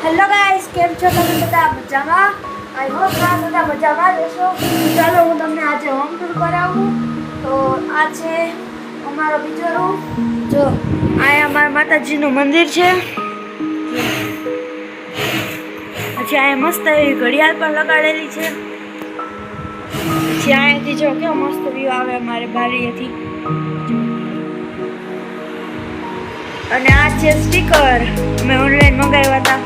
Hello guys, કેમ છો તમે બધા? મજામાં? આઈ હોપ તમે બધા મજામાં જ હશો. ચાલો હું તમને આજે હોમ ટૂર કરાવું. તો આ છે અમારો બીજો રૂમ. જો આ અમારા માતાજીનું મંદિર છે. પછી આ મસ્ત એવી ઘડિયાળ પણ લગાડેલી છે. પછી અહીંયાથી જો કેવો મસ્ત વ્યૂ આવે અમારે બારીએથી. અને આ છે સ્પીકર, અમે ઓનલાઈન મંગાવ્યા હતા.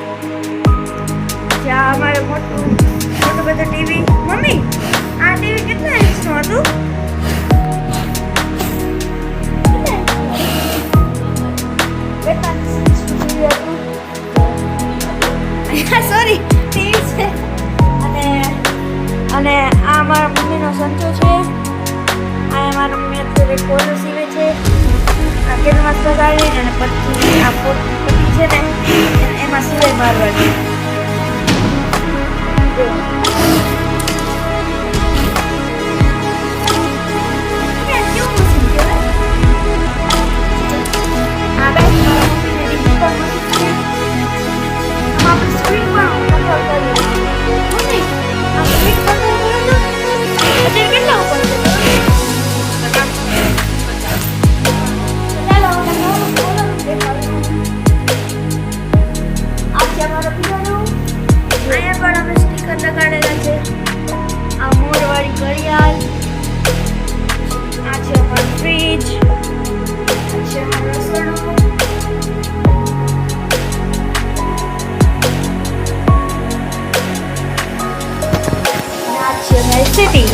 જ્યાં અમારે મોટું બધું ટીવી. મમ્મી, આ ટીવી કેટલા ઇંચનું હતું? સોરી, ટીવી છે. અને આ મારા મમ્મીનો સંચો છે. આ મારા મમ્મી અત્યારે કોલર સીવે છે. આ કેનવાસ લગાડીને અને પછી આ પટ્ટી છે ને એમાં સિલાઈ મારવાની. લગાડેલા છે. આ મોરવાળી ઘડિયાળ, આ છે અમારું ફ્રીજ, આ છે અમારું રસોડું, આ છે અમારી સિટી.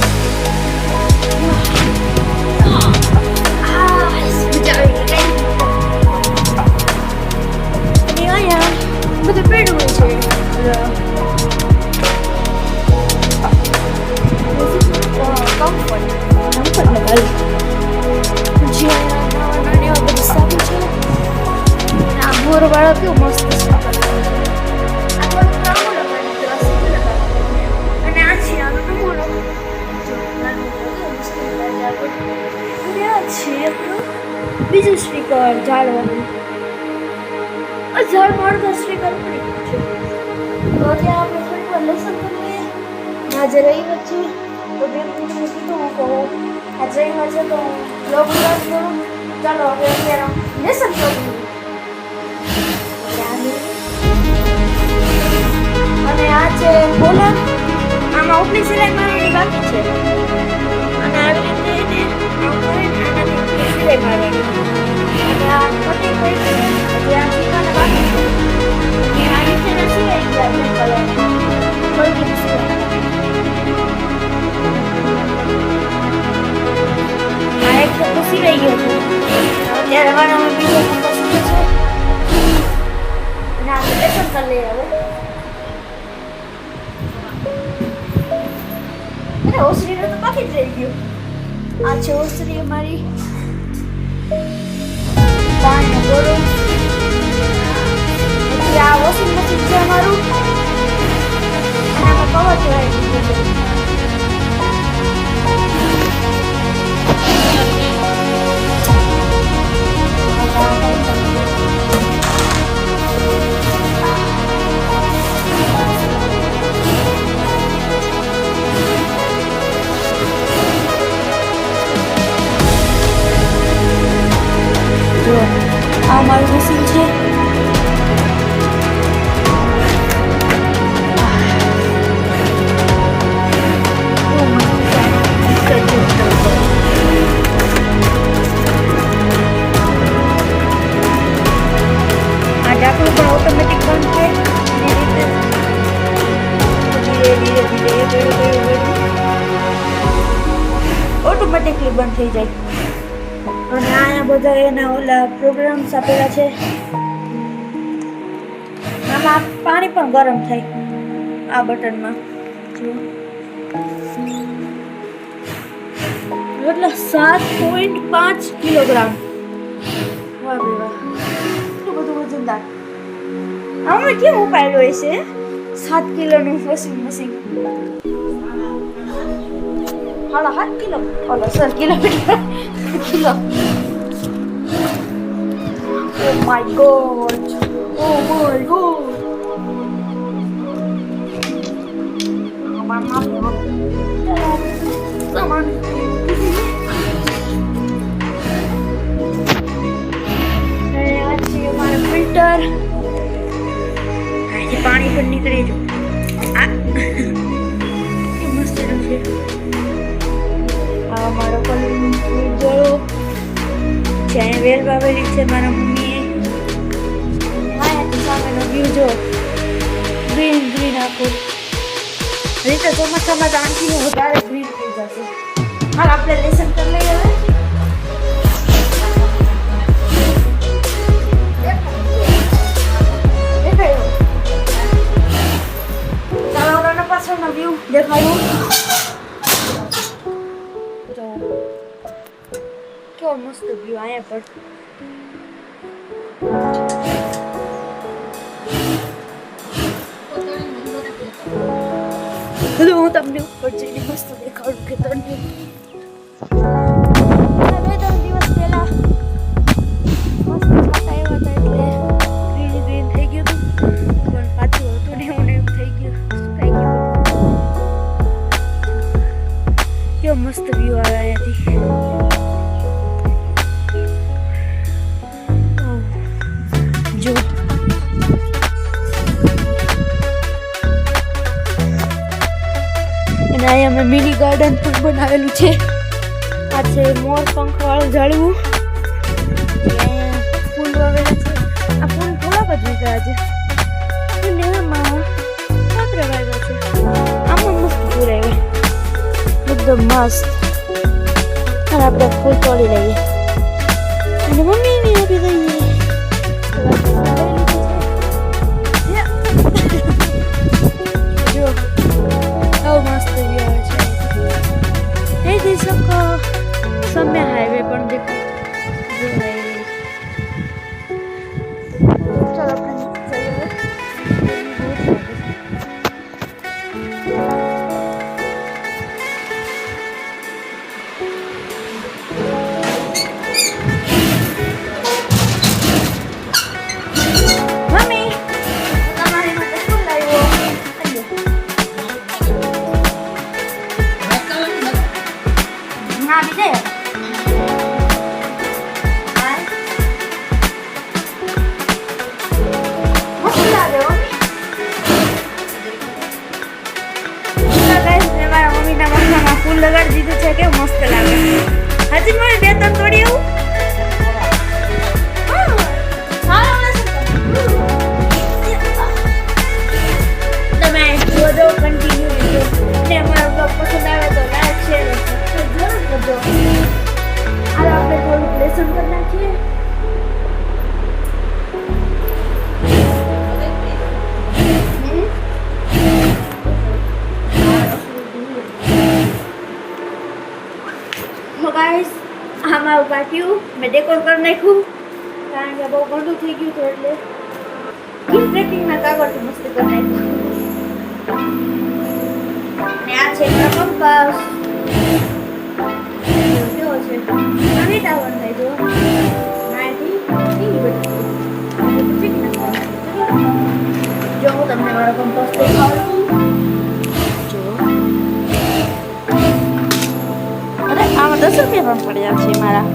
અહીંયા બધું પડ્યું છે. વાળો કેવું મસ્ત છે. અને આ છે આનો નમૂનો. અને આ છે બીજું સ્પીકર ઝાડવાનું. આ ઝાડમાં અડધો સ્પીકર પડી ગયું છે. તો અત્યારે આપણે થોડી વાર લેસન કરીએ. આજે રવિવાર છે તો બે મિનિટ કીધું હું કહું આજે રવિવાર છે તો બ્લોગ સ્ટાર્ટ કરું. ચાલો હવે અત્યારે લેસન કરું. અને આ છે બોલર. આમાં ઉપલી સિલાઈ મારવાની બાકી છે. અને આવી રીતે આનાથી સિલાઈ મારવાની. અને આ કટિંગ કરી છે હજી આ સીમાને બાકી છે. આ નીચેના સિલાઈ ગયા થોડી સિલાઈ. આ એક તો સિલાઈ ગયો છે. અત્યારે વાળામાં બીજો પસંદ છે. અને આ લેસન કરી લઈએ હવે. ઓસરીનો તો બાકી જ રહી ગયું. આ છે ઓસરી અમારી. પાણીનો ગોળો. પછી આ વોશિંગ મશીન છે અમારું. અને આમાં કવર ચડાવી દીધું છે. આ મારું મશીન છે. આ ઢાંકણું પણ ઓટોમેટિક બંધ છે. ધીરે ધીરે ઓટોમેટિકલી બંધ થઈ જાય. અને અહીંયા બધા એના ઓલા પ્રોગ્રામ્સ આપેલા છે. આમાં પાણી પણ ગરમ થાય આ બટનમાં. એટલે 7.5 કિલોગ્રામ. વાહ બે વાહ, એટલું બધું વજનદાર. આમાં કેમ ઉપાડ્યું હોય છે 7 કિલોનું વોશિંગ મશીન? 7.5 કિલો. ઓલો sir kilometre kilo. Oh my god. નીકળી જો આ મસ્ત છે આ મારો કલર જોડો જ્યાં વેલ વાવેલી છે મારા મમ્મીએ સામેનો વ્યૂ જો ગ્રીન ગ્રીન આખું રીતે ચોમાસામાં તો આંખીને વધારે ગ્રીન થઈ જશે હાલ આપણે લેસન કરી લઈએ હવે તળાવના પાછળનો વ્યૂ દેખાયો તો કેવો મસ્ત વ્યૂ અહીંયા પર હેલો હું તમને ઉપર જઈને મસ્ત દેખાડું કે તમને 2-3 દિવસ પહેલા મસ્ત છાંટા આવ્યા હતા એટલે ગ્રીન ગ્રીન થઈ ગયું હતું પણ પાછું હતું ને એવું થઈ ગયું સુકાઈ ગયું કેવો મસ્ત વ્યૂ આવે અહીંયાથી જો અને અહીંયા મેં મિની ગાર્ડન પણ બનાવેલું છે આ છે મોર પંખવાળું ઝાડવું ફૂલ વાવેલા છે આ ફૂલ થોડાક જ નીકળ્યા છે અને આમાં માત્ર વાવ્યા છે આમાં મસ્ત ફૂલ આવ્યા એકદમ મસ્ત અને આપણે ફૂલ તોડી લઈએ અને મમ્મીને આપી દઈએ मस्त व्यू है ये देख सको सामने हाईवे पर देखो जो है चलो अपन चलिए मम्मी हमारे માટે શું લાવ્યો આવી જાય મસ્ત લાગે મારા મમ્મીના મમ્મીમાં ફૂલ લગાડી દીધું છે કે મસ્ત લાગે હજી મારે 2-3 તોડી આવું તમે જોજો કન્ટિન્યુ રહેજો ને અમારો બ્લોગ પસંદ આવે તો લાઈક શેર જરૂર કરજો હાલ આપણે થોડું લેસન કરી નાખીએ ગાઈસ આ મારું પાટિયું મેં ડેકોર કરી નાખ્યું કારણ કે બહુ ગંદુ થઈ ગયું હતું એટલે ગિફ્ટ રેપિંગના કાગળથી મસ્ત કરી નાખ્યું અને આ છે કંપાસ કેવો છે નાની ટાવર થાય જો નાની જો હું તમને મારો કંપાસ દેખાડું જો અરે આમાં 10 રૂપિયા પણ પડ્યા છે મારા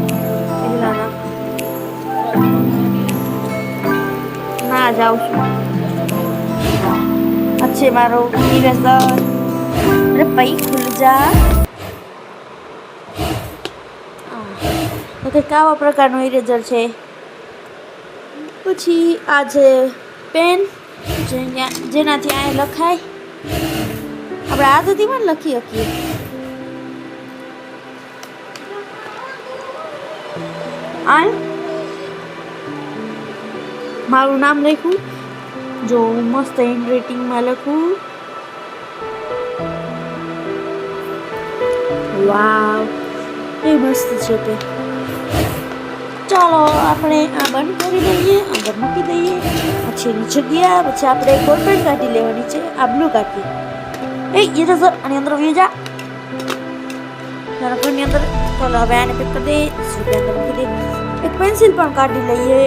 પહેલાના ના જાઉં છું अच्छे मारो इरेजर अरे पई खुल जा ओके कावा प्रकारનું ઇરેઝર છે પછી આ છે પેન જેનાથી આ લખાય આપણે આદથી પણ લખી શકીએ આ મારું નામ લખ્યું जो मस्त हैंड राइटिंग में लखूँ वाव ये मस्त है पे चलो अपने आ बंद कर दीजिए अंदर मूकी दीजिए अच्छी जगह पीछे आप गोलपेन काटी लेवानी है आ ब्लू काटी ये तो सर अंदर व्यू जा अंदर चलो हम आने पिक कर दे अंदर मूकी दे एक पेंसिल पर काटी लीए